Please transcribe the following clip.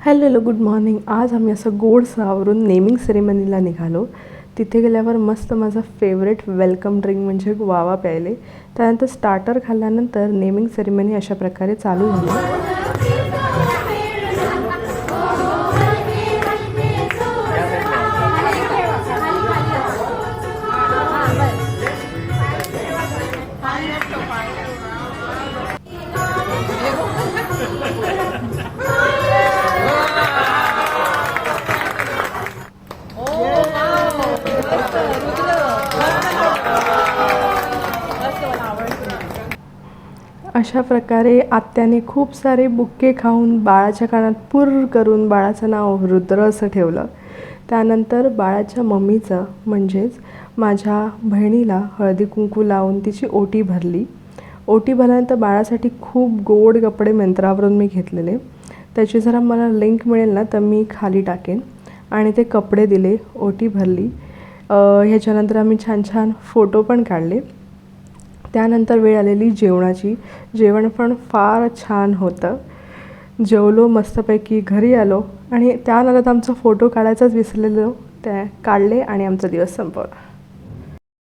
Hello good morning. आज आम्ही असं गोडसं आवरून नेमिंग सेरेमनीला निघालो. तिथे गेल्यावर मस्त माझा फेवरेट वेलकम ड्रिंक म्हणजे गुआवा प्यायले. त्यानंतर स्टार्टर खाल्ल्यानंतर नेमिंग सेरेमनी अशा प्रकारे चालू झाली. अशा प्रकारे आत्याने खूप सारे बुक्के खाऊन बाळाच्या कानात पुर्र करून बाळाचं नाव रुद्र असं ठेवलं. त्यानंतर बाळाच्या मम्मीचं म्हणजेच माझ्या बहिणीला हळदी कुंकू लावून तिची ओटी भरली. ओटी भरल्यानंतर बाळासाठी खूप गोड कपडे मंत्रावरून मी घेतलेले. त्याची जरा मला लिंक मिळेल ना तर मी खाली टाकेन. आणि ते कपडे दिले, ओटी भरली. ह्याच्यानंतर आम्ही छान छान फोटो पण काढले. त्यानंतर वेळ आलेली जेवणाची. जेवण पण फार छान होतं. जेवलो मस्तपैकी, घरी आलो आणि त्यानंतर आमचा फोटो काढायचाच विसरलेलो, त्या काढले आणि आमचा दिवस संपवला.